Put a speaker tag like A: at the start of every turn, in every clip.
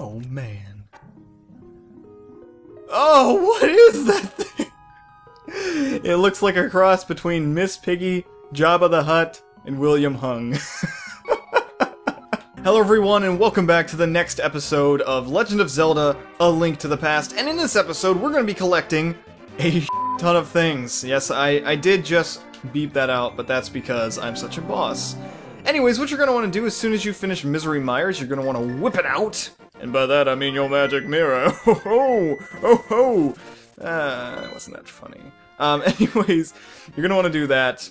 A: Oh man. Oh, what is that thing? It looks like a cross between Miss Piggy, Jabba the Hutt, and William Hung. Hello everyone and welcome back to the next episode of Legend of Zelda: A Link to the Past. And in this episode we're going to be collecting a ton of things. Yes, I did just beep that out, but that's because I'm such a boss. Anyways, what you're going to want to do as soon as you finish Misery Myers, you're going to want to whip it out. And by that I mean your magic mirror. Oh ho! Oh ho! Wasn't that funny? Anyways, you're going to want to do that.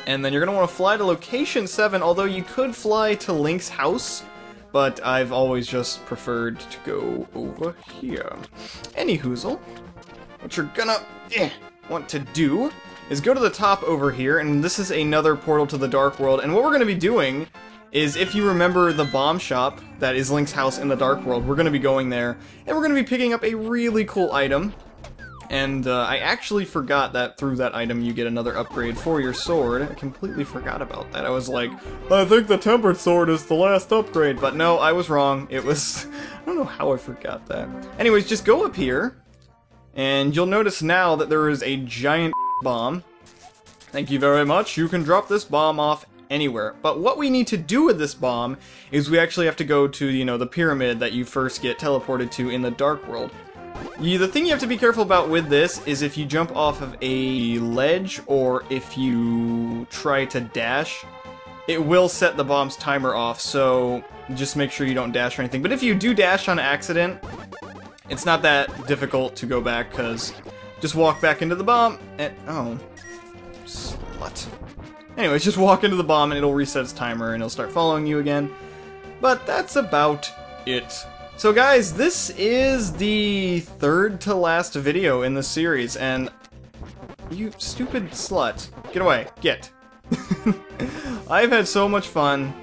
A: And then you're going to want to fly to location 7, although you could fly to Link's house, but I've always just preferred to go over here. Anyhoozle, what you're gonna want to do is go to the top over here, and this is another portal to the Dark World, and what we're going to be doing is, if you remember the bomb shop that is Link's house in the Dark World, we're going to be going there, and we're going to be picking up a really cool item. And I actually forgot that through that item you get another upgrade for your sword. I completely forgot about that. I was like, I think the tempered sword is the last upgrade. But no, I was wrong. It was... I don't know how I forgot that. Anyways, just go up here. And you'll notice now that there is a giant bomb. Thank you very much. You can drop this bomb off anywhere. But what we need to do with this bomb is we actually have to go to, you know, the pyramid that you first get teleported to in the Dark World. The thing you have to be careful about with this is if you jump off of a ledge or if you try to dash, it will set the bomb's timer off, so just make sure you don't dash or anything. But if you do dash on accident, it's not that difficult to go back, because just walk back into the bomb and... oh. Slut. Anyways, just walk into the bomb and it'll reset its timer and it'll start following you again. But that's about it. So guys, this is the third to last video in the series, and you stupid slut, get away, get. I've had so much fun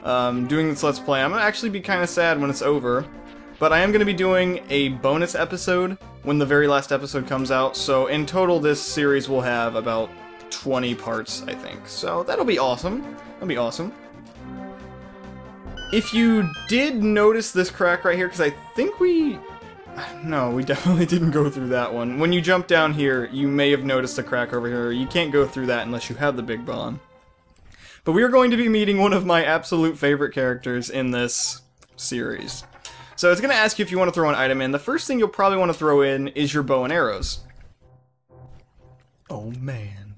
A: doing this Let's Play. I'm gonna actually be kind of sad when it's over, but I am gonna be doing a bonus episode when the very last episode comes out, so in total this series will have about 20 parts, I think. So that'll be awesome. That'll be awesome. If you did notice this crack right here, because I think no, we definitely didn't go through that one. When you jump down here, you may have noticed a crack over here. You can't go through that unless you have the big bomb. But we are going to be meeting one of my absolute favorite characters in this series. So it's going to ask you if you want to throw an item in. The first thing you'll probably want to throw in is your bow and arrows. Oh man.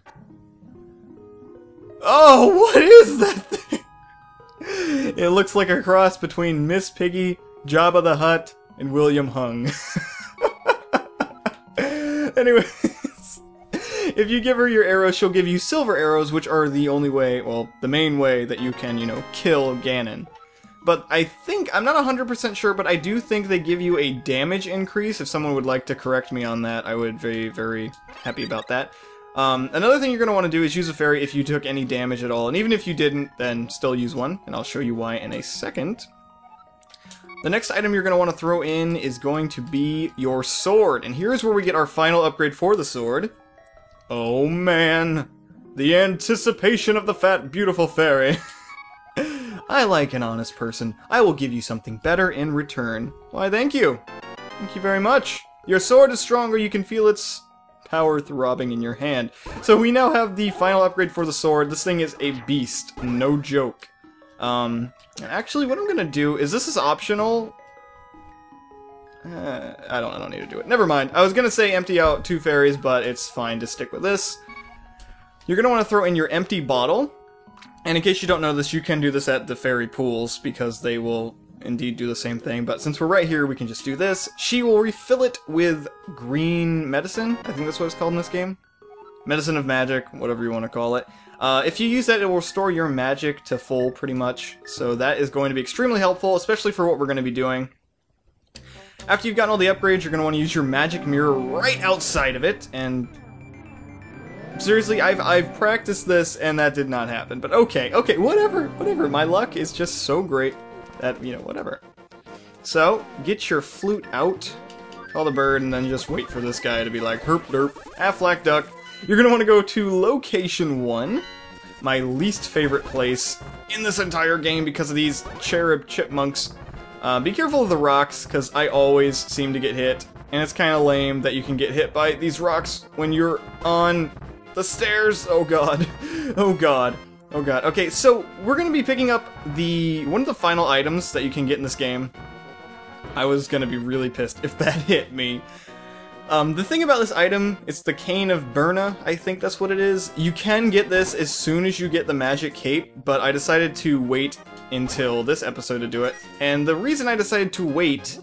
A: Oh, what is that thing? It looks like a cross between Miss Piggy, Jabba the Hutt, and William Hung. Anyways, if you give her your arrows, she'll give you silver arrows, which are the only way, well, the main way that you can, you know, kill Ganon. But I think, I'm not 100% sure, but I do think they give you a damage increase. If someone would like to correct me on that, I would be very happy about that. Another thing you're going to want to do is use a fairy if you took any damage at all, and even if you didn't, then still use one, and I'll show you why in a second. The next item you're going to want to throw in is going to be your sword, and here's where we get our final upgrade for the sword. Oh man, the anticipation of the fat, beautiful fairy. I like an honest person. I will give you something better in return. Why, thank you. Thank you very much. Your sword is stronger, you can feel its power throbbing in your hand. So we now have the final upgrade for the sword. This thing is a beast, no joke. Actually, what I'm gonna do is, this is optional. I don't need to do it. Never mind. I was gonna say empty out 2 fairies, but it's fine to stick with this. You're gonna want to throw in your empty bottle, and in case you don't know this, you can do this at the fairy pools because they will indeed do the same thing, but since we're right here, we can just do this. She will refill it with green medicine. I think that's what it's called in this game. Medicine of magic, whatever you want to call it. If you use that, it will restore your magic to full, pretty much. So that is going to be extremely helpful, especially for what we're going to be doing. After you've gotten all the upgrades, you're going to want to use your magic mirror right outside of it, and seriously, I've practiced this, and that did not happen. But okay, whatever. My luck is just so great that, you know, whatever. So, get your flute out, call the bird, and then just wait for this guy to be like, herp derp, Aflac Duck. You're going to want to go to location 1, my least favorite place in this entire game because of these cherub chipmunks. Be careful of the rocks, because I always seem to get hit. And it's kind of lame that you can get hit by these rocks when you're on the stairs. Oh god. Oh god. Oh god. Okay, so we're going to be picking up one of the final items that you can get in this game. I was going to be really pissed if that hit me. The thing about this item, it's the Cane of Berna, I think that's what it is. You can get this as soon as you get the magic cape, but I decided to wait until this episode to do it. And the reason I decided to wait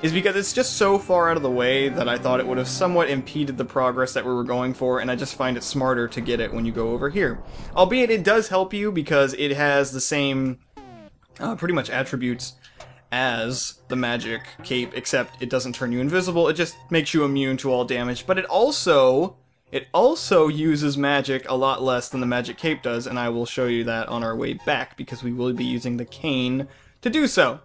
A: is because it's just so far out of the way that I thought it would have somewhat impeded the progress that we were going for, and I just find it smarter to get it when you go over here. Albeit it does help you because it has the same pretty much attributes as the magic cape, except it doesn't turn you invisible, it just makes you immune to all damage, but it also uses magic a lot less than the magic cape does, and I will show you that on our way back, because we will be using the cane to do so.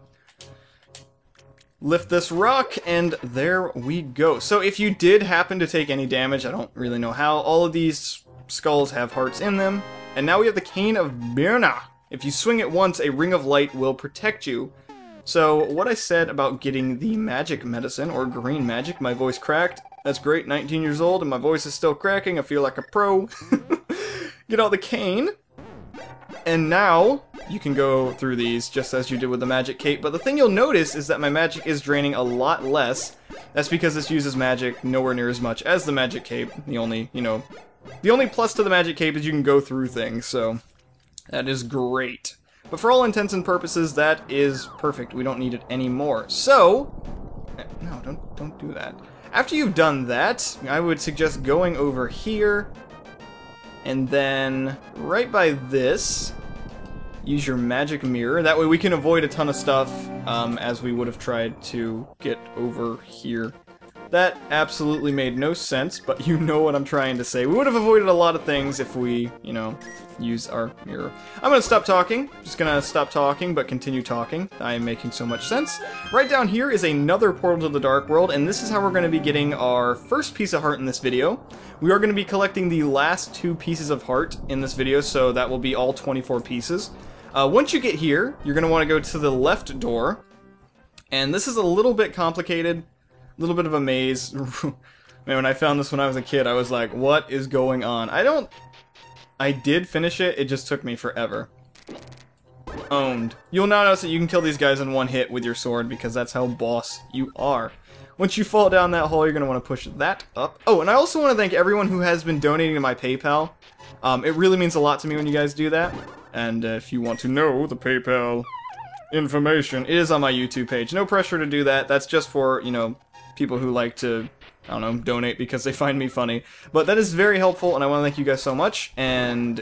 A: Lift this rock, and there we go. So if you did happen to take any damage, I don't really know how, all of these skulls have hearts in them, and now we have the Cane of Berna. If you swing it once, a ring of light will protect you. So, what I said about getting the magic medicine, or green magic, my voice cracked. That's great, 19 years old, and my voice is still cracking, I feel like a pro. Get out the cane, and now you can go through these just as you did with the magic cape, but the thing you'll notice is that my magic is draining a lot less. That's because this uses magic nowhere near as much as the magic cape. The only plus to the magic cape is you can go through things, so that is great. But for all intents and purposes, that is perfect. We don't need it anymore. So, no, don't do that. After you've done that, I would suggest going over here, and then right by this, use your magic mirror. That way we can avoid a ton of stuff, as we would have tried to get over here. That absolutely made no sense, but you know what I'm trying to say. We would have avoided a lot of things if we, use our mirror. I'm gonna stop talking. Just gonna stop talking, but continue talking. I am making so much sense. Right down here is another portal to the Dark World, and this is how we're gonna be getting our first piece of heart in this video. We are gonna be collecting the last 2 pieces of heart in this video, so that will be all 24 pieces. Once you get here, you're gonna wanna go to the left door, and this is a little bit complicated. A little bit of a maze. Man, when I found this when I was a kid, I was like, what is going on? I did finish it, it just took me forever. Owned. You'll now notice that you can kill these guys in one hit with your sword, because that's how boss you are. Once you fall down that hole, you're going to want to push that up. Oh, and I also want to thank everyone who has been donating to my PayPal. It really means a lot to me when you guys do that. And if you want to know the PayPal information, it is on my YouTube page. No pressure to do that, that's just for, people who like to, I don't know, donate because they find me funny. But that is very helpful, and I want to thank you guys so much. And,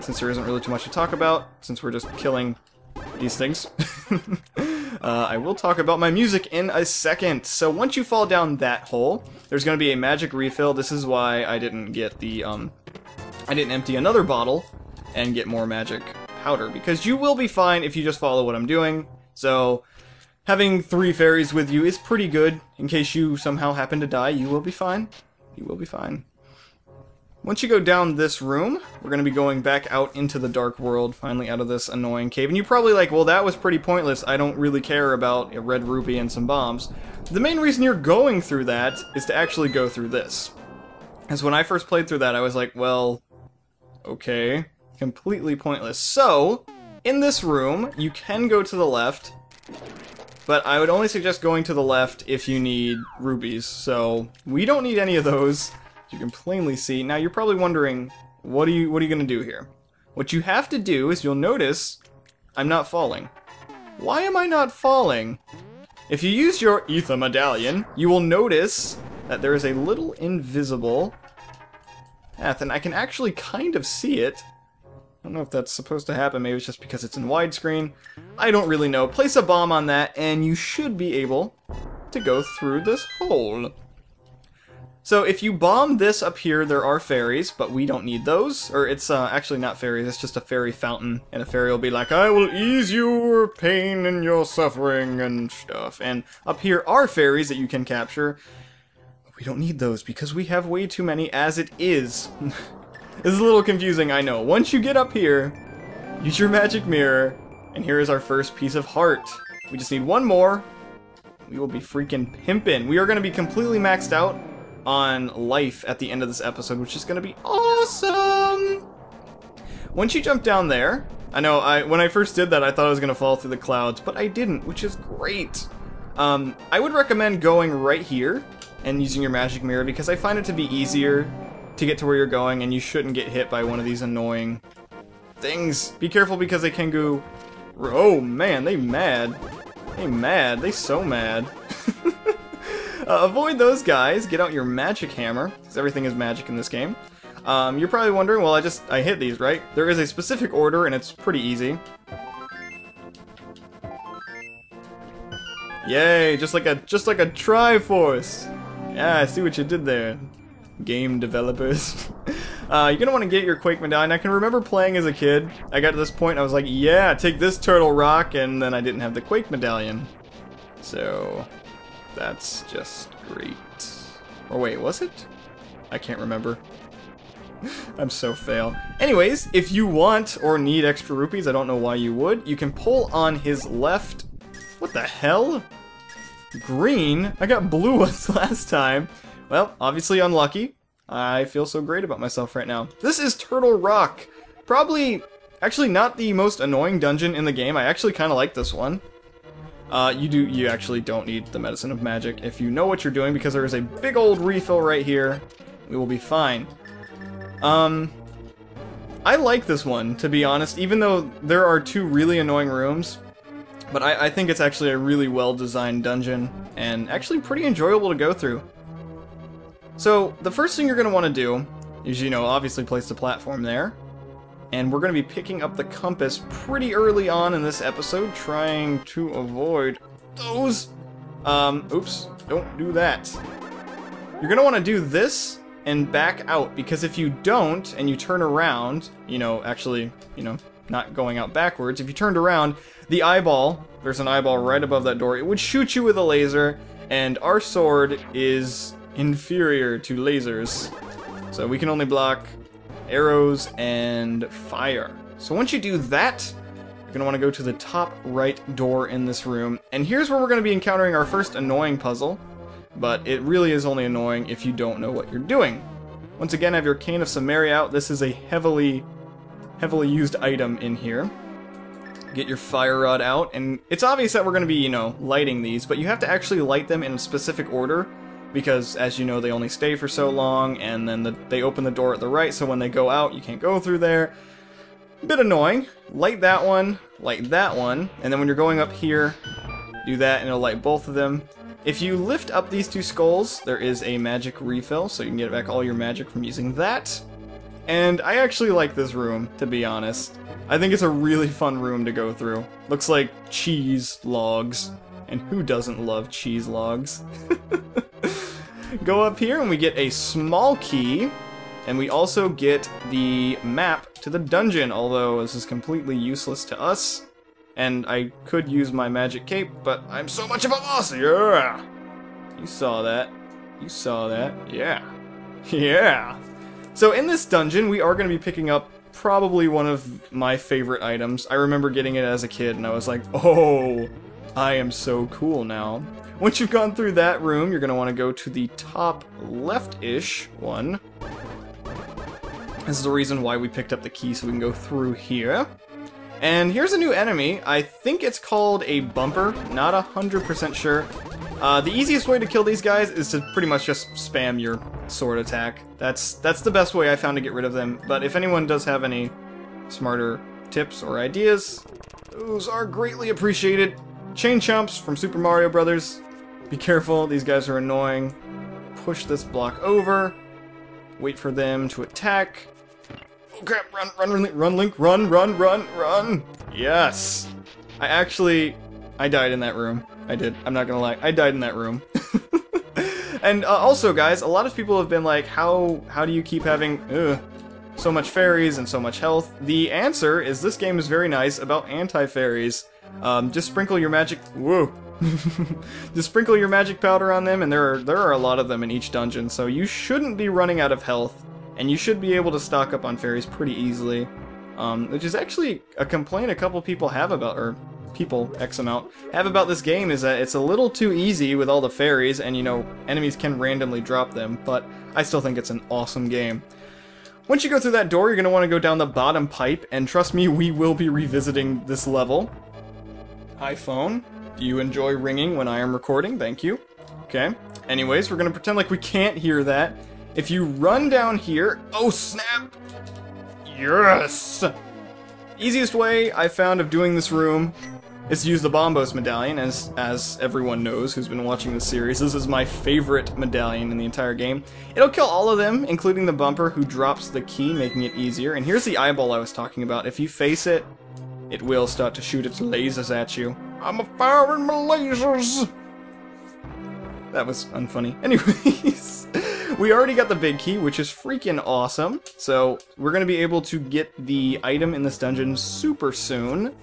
A: since there isn't really too much to talk about, since we're just killing these things, I will talk about my music in a second. So once you fall down that hole, there's going to be a magic refill. This is why I didn't get the, I didn't empty another bottle and get more magic powder, because you will be fine if you just follow what I'm doing. So having 3 fairies with you is pretty good. In case you somehow happen to die, you will be fine. You will be fine. Once you go down this room, we're going to be going back out into the Dark World, finally out of this annoying cave. And you're probably like, well, that was pretty pointless. I don't really care about a red rupee and some bombs. The main reason you're going through that is to actually go through this. Because when I first played through that, I was like, well, okay, completely pointless. So, in this room, you can go to the left, but I would only suggest going to the left if you need rubies, so we don't need any of those, as you can plainly see. Now you're probably wondering, what are you gonna do here? What you have to do is, you'll notice, I'm not falling. Why am I not falling? If you use your ether medallion, you will notice that there is a little invisible path, and I can actually kind of see it. I don't know if that's supposed to happen, maybe it's just because it's in widescreen. I don't really know. Place a bomb on that, and you should be able to go through this hole. So if you bomb this up here, there are fairies, but we don't need those. Or it's actually not fairies, it's just a fairy fountain, and a fairy will be like, I will ease your pain and your suffering and stuff. And up here are fairies that you can capture. But we don't need those because we have way too many as it is. This is a little confusing, I know. Once you get up here, use your magic mirror, and here is our first piece of heart. We just need one more. We will be freaking pimpin'. We are going to be completely maxed out on life at the end of this episode, which is going to be awesome. Once you jump down there, I know when I first did that, I thought I was going to fall through the clouds, but I didn't, which is great. I would recommend going right here and using your magic mirror because I find it to be easier to get to where you're going, and you shouldn't get hit by one of these annoying things. Be careful because they can go... Oh man, they mad. They mad. They so mad. Avoid those guys. Get out your magic hammer, because everything is magic in this game. You're probably wondering, well, I hit these, right? There is a specific order, and it's pretty easy. Yay! Just like a Triforce. Yeah, I see what you did there, game developers. You're gonna want to get your Quake Medallion. I can remember playing as a kid. I got to this point, and I was like, yeah, take this Turtle Rock, and then I didn't have the Quake Medallion. So that's just great. Or wait, was it? I can't remember. I'm so fail. Anyways, if you want or need extra rupees, I don't know why you would, you can pull on his left... What the hell? Green? I got blue ones last time. Well, obviously unlucky. I feel so great about myself right now. This is Turtle Rock. Probably, actually not the most annoying dungeon in the game. I actually kind of like this one. You actually don't need the Medicine of Magic if you know what you're doing, because there is a big old refill right here. We will be fine. I like this one, to be honest, even though there are two really annoying rooms. But I think it's actually a really well-designed dungeon, and actually pretty enjoyable to go through. So, the first thing you're going to want to do is, you know, obviously place the platform there. And we're going to be picking up the compass pretty early on in this episode, trying to avoid those. Oops, don't do that. You're going to want to do this and back out, because if you don't, and you turn around, you know, actually, you know, not going out backwards, if you turned around, the eyeball, there's an eyeball right above that door, it would shoot you with a laser, and our sword is inferior to lasers. So we can only block arrows and fire. So once you do that, you're going to want to go to the top right door in this room, and here's where we're going to be encountering our first annoying puzzle, but it really is only annoying if you don't know what you're doing. Once again, have your Cane of Samaria out. This is a heavily used item in here. Get your fire rod out, and it's obvious that we're going to be, you know, lighting these, but you have to actually light them in a specific order, because, as you know, they only stay for so long, and then they open the door at the right, so when they go out, you can't go through there. A bit annoying. Light that one, and then when you're going up here, do that, and it'll light both of them. If you lift up these two skulls, there is a magic refill, so you can get back all your magic from using that. And I actually like this room, to be honest. I think it's a really fun room to go through. Looks like cheese logs. And who doesn't love cheese logs? Go up here and we get a small key. And we also get the map to the dungeon, although this is completely useless to us. And I could use my magic cape, but I'm so much of a boss! Yeah! You saw that. You saw that. Yeah. Yeah! So in this dungeon, we are going to be picking up probably one of my favorite items. I remember getting it as a kid, and I was like, oh, I am so cool now. Once you've gone through that room, you're going to want to go to the top left-ish one. This is the reason why we picked up the key, so we can go through here. And here's a new enemy. I think it's called a bumper. Not 100% sure. The easiest way to kill these guys is to pretty much just spam your sword attack. That's the best way I found to get rid of them. But if anyone does have any smarter tips or ideas, those are greatly appreciated. Chain chomps from Super Mario Brothers. Be careful, these guys are annoying. Push this block over. Wait for them to attack. Oh crap, run, Link, run! Yes! I died in that room. I did, I'm not gonna lie, I died in that room. And also guys, a lot of people have been like, how do you keep having so much fairies and so much health? The answer is this game is very nice about anti-fairies. Just sprinkle your magic, whoa. Just sprinkle your magic powder on them, and there are a lot of them in each dungeon, so you shouldn't be running out of health, and you should be able to stock up on fairies pretty easily. Which is actually a complaint a couple people have about, or people, X amount, have about this game is that it's a little too easy with all the fairies, and, you know, enemies can randomly drop them, but I still think it's an awesome game. Once you go through that door, you're going to want to go down the bottom pipe, and trust me, we will be revisiting this level. Hi, phone. Do you enjoy ringing when I am recording? Thank you. Okay. Anyways, we're going to pretend like we can't hear that. If you run down here... Oh, snap! Yes! Easiest way I found of doing this room is to use the Bombos medallion, as everyone knows who's been watching this series. This is my favorite medallion in the entire game. It'll kill all of them, including the bumper who drops the key, making it easier. And here's the eyeball I was talking about. If you face it, it will start to shoot its lasers at you. I'm firing my lasers! That was unfunny. Anyways, we already got the big key, which is freaking awesome. So we're going to be able to get the item in this dungeon super soon.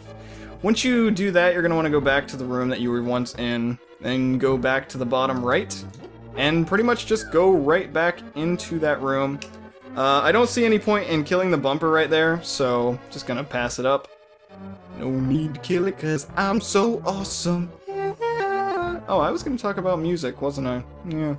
A: Once you do that, you're going to want to go back to the room that you were once in, and go back to the bottom right, and pretty much just go right back into that room. I don't see any point in killing the bumper right there, so just going to pass it up. No need to kill it, cause I'm so awesome. Oh, I was going to talk about music, wasn't I? Yeah.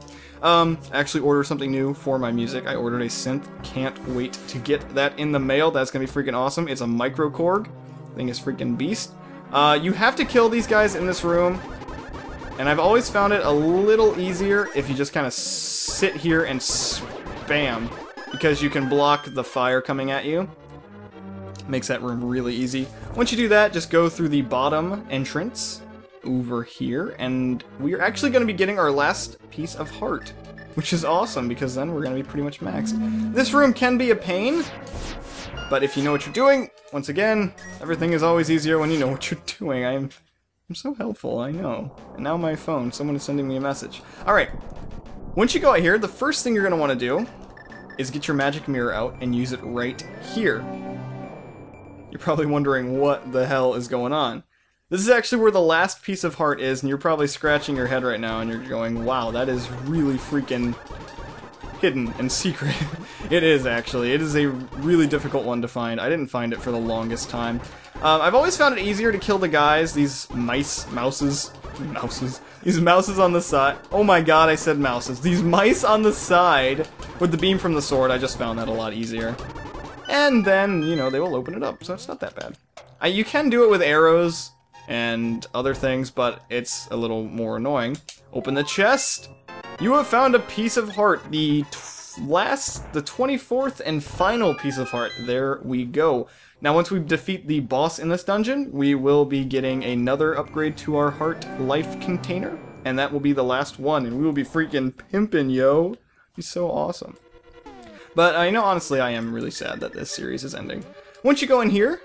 A: Actually ordered something new for my music. I ordered a synth. Can't wait to get that in the mail. That's going to be freaking awesome. It's a microkorg. Thing is freaking beast. You have to kill these guys in this room. And I've always found it a little easier if you just kind of sit here and spam. Because you can block the fire coming at you. Makes that room really easy. Once you do that, just go through the bottom entrance over here, and we're actually going to be getting our last piece of heart, which is awesome because then we're going to be pretty much maxed. This room can be a pain, but if you know what you're doing, once again, everything is always easier when you know what you're doing. I'm so helpful, I know. And now my phone, someone is sending me a message. Alright, once you go out here, the first thing you're going to want to do is get your magic mirror out and use it right here. You're probably wondering what the hell is going on. This is actually where the last piece of heart is, and you're probably scratching your head right now, and you're going, wow, that is really freaking hidden and secret. It is, actually. It is a really difficult one to find. I didn't find it for the longest time. I've always found it easier to kill the guys, these mouses on the side. Oh my god, I said mouses. These mice on the side with the beam from the sword, I just found that a lot easier. And then, you know, they will open it up, so it's not that bad. You can do it with arrows and other things, but it's a little more annoying. Open the chest! You have found a piece of heart, the 24th and final piece of heart. There we go. Now once we defeat the boss in this dungeon, we will be getting another upgrade to our heart life container, and that will be the last one, and we will be freaking pimping, yo. It'll be so awesome. But, you know, honestly, I am really sad that this series is ending. Once you go in here,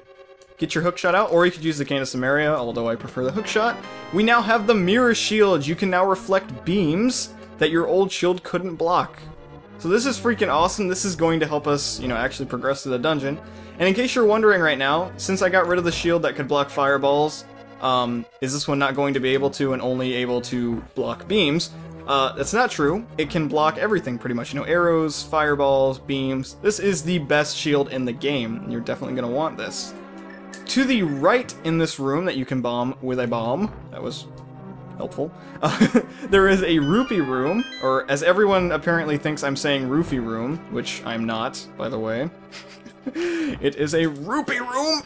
A: get your hookshot out, or you could use the Candace Samaria, although I prefer the hookshot. We now have the mirror shield. You can now reflect beams that your old shield couldn't block. So this is freaking awesome. This is going to help us, you know, actually progress through the dungeon. And in case you're wondering right now, since I got rid of the shield that could block fireballs, is this one not going to be able to and only able to block beams? That's not true. It can block everything pretty much. You know, arrows, fireballs, beams. This is the best shield in the game, and you're definitely going to want this. To the right in this room that you can bomb with a bomb, that was helpful, there is a rupee room, or as everyone apparently thinks I'm saying roofie room, which I'm not, by the way. It is a rupee room!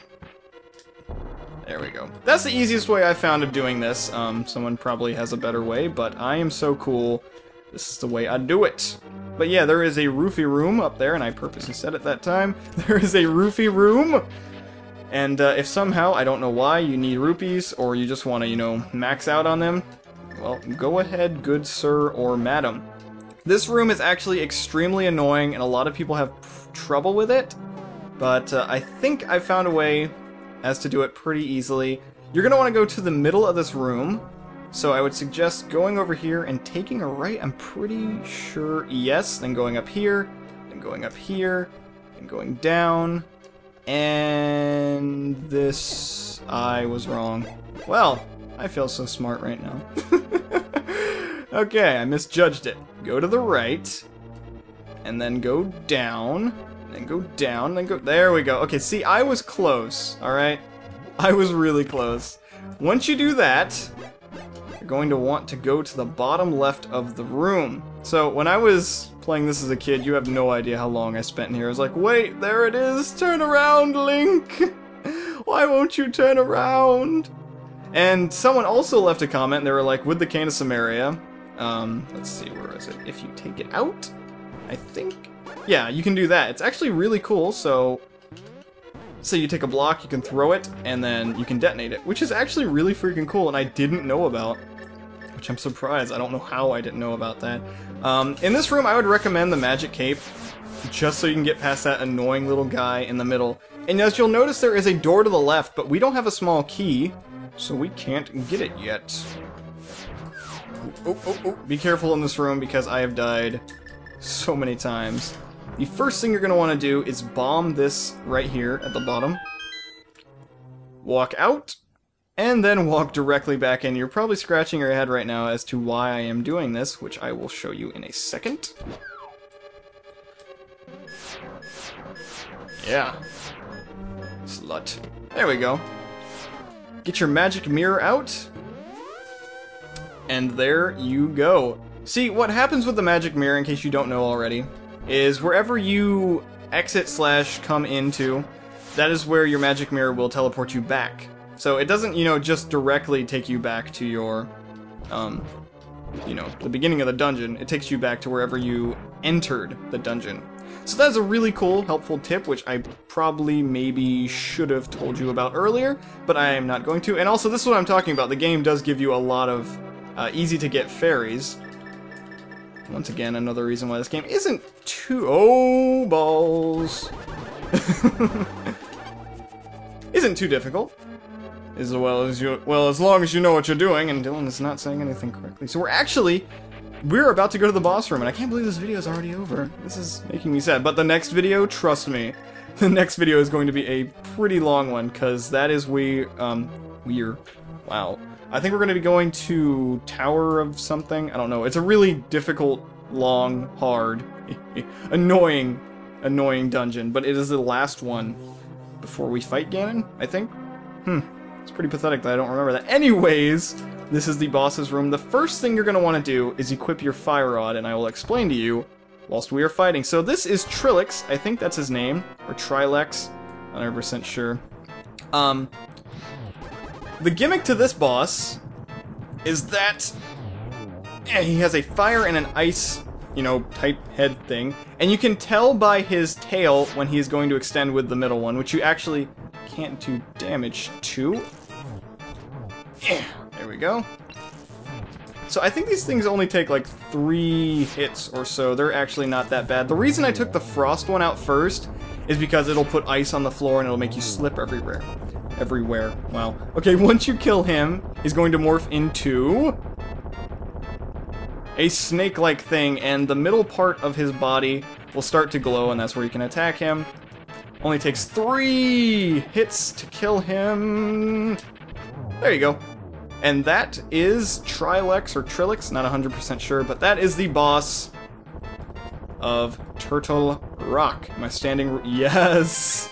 A: There we go. That's the easiest way I found of doing this. Someone probably has a better way, but I am so cool. This is the way I do it. But yeah, there is a roofie room up there, and I purposely said it that time. There is a roofie room! And if somehow, I don't know why, you need rupees, or you just want to, you know, max out on them, well, go ahead, good sir or madam. This room is actually extremely annoying, and a lot of people have trouble with it, but I think I found a way as to do it pretty easily. You're going to want to go to the middle of this room, so I would suggest going over here and taking a right, I'm pretty sure, yes, then going up here, then going up here, and going down. And this... I was wrong. Well, I feel so smart right now. Okay, I misjudged it. Go to the right, and then go down, then go down, then go... There we go. Okay, see, I was close, alright? I was really close. Once you do that, you're going to want to go to the bottom left of the room. So when I was playing this as a kid, you have no idea how long I spent in here. I was like, wait, there it is. Turn around, Link. Why won't you turn around? And someone also left a comment. They were like, with the Cane of Samaria, let's see, where is it? If you take it out, I think, yeah, you can do that. It's actually really cool. So you take a block, you can throw it, and then you can detonate it, which is actually really freaking cool, and I didn't know about, which I'm surprised. I don't know how I didn't know about that. In this room, I would recommend the Magic Cape, just so you can get past that annoying little guy in the middle. And as you'll notice, there is a door to the left, but we don't have a small key, so we can't get it yet. Oh. Be careful in this room, because I have died so many times. The first thing you're going to want to do is bomb this right here at the bottom. Walk out, and then walk directly back in. You're probably scratching your head right now as to why I am doing this, which I will show you in a second. Yeah. Slut. There we go. Get your magic mirror out. And there you go. See, what happens with the magic mirror, in case you don't know already, is wherever you exit/come into, that is where your magic mirror will teleport you back. So it doesn't, just directly take you back to your, the beginning of the dungeon. It takes you back to wherever you entered the dungeon. So that's a really cool, helpful tip, which I probably maybe should have told you about earlier, but I am not going to. And also, this is what I'm talking about. The game does give you a lot of easy-to-get fairies. Once again, another reason why this game isn't too... Oh, balls. Isn't too difficult. As long as you know what you're doing, and Dylan is not saying anything correctly. So we're about to go to the boss room, and I can't believe this video is already over. This is making me sad. But the next video, trust me, the next video is going to be a pretty long one, because that is wow. I think we're going to be going to Tower of something. I don't know. It's a really difficult, long, hard, annoying dungeon, but it is the last one before we fight Ganon, I think. It's pretty pathetic that I don't remember that. Anyways, this is the boss's room. The first thing you're going to want to do is equip your Fire Rod, and I will explain to you whilst we are fighting. So this is Trilix. I think that's his name, or Trilex. I'm not 100% sure. The gimmick to this boss is that he has a fire and an ice, type head thing, and you can tell by his tail when he is going to extend with the middle one, which you actually can't do damage to. There we go. So I think these things only take like 3 hits or so. They're actually not that bad. The reason I took the frost one out first is because it'll put ice on the floor and it'll make you slip everywhere. Wow. Okay, once you kill him, he's going to morph into a snake-like thing, and the middle part of his body will start to glow, and that's where you can attack him. Only takes 3 hits to kill him. There you go. And that is Trilex or Trilix, not 100% sure, but that is the boss of Turtle Rock. Am I standing? Yes!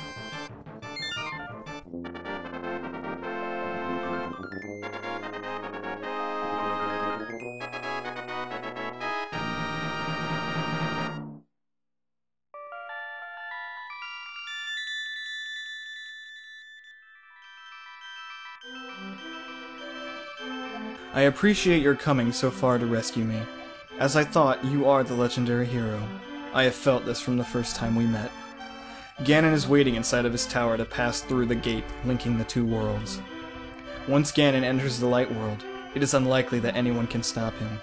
A: I appreciate your coming so far to rescue me. As I thought, you are the legendary hero. I have felt this from the first time we met. Ganon is waiting inside of his tower to pass through the gate linking the 2 worlds. Once Ganon enters the light world, it is unlikely that anyone can stop him.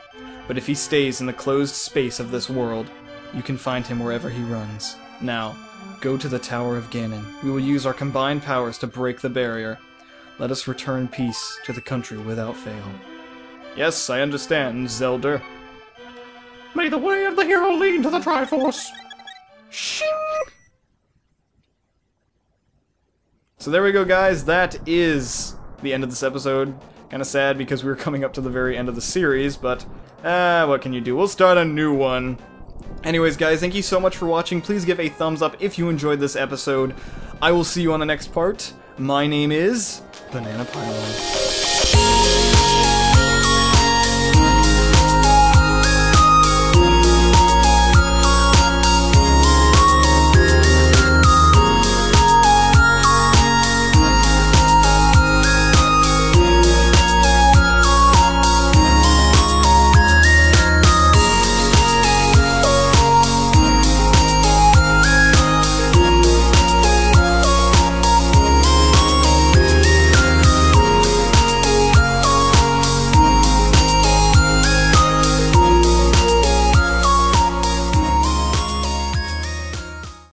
A: But if he stays in the closed space of this world, you can find him wherever he runs. Now, go to the Tower of Ganon. We will use our combined powers to break the barrier. Let us return peace to the country without fail. Yes, I understand, Zelda. May the way of the hero lead to the Triforce. Shing! So there we go, guys. That is the end of this episode. Kinda sad because we were coming up to the very end of the series, but what can you do? We'll start a new one. Anyways, guys, thank you so much for watching. Please give a thumbs up if you enjoyed this episode. I will see you on the next part. My name is Bananapielord.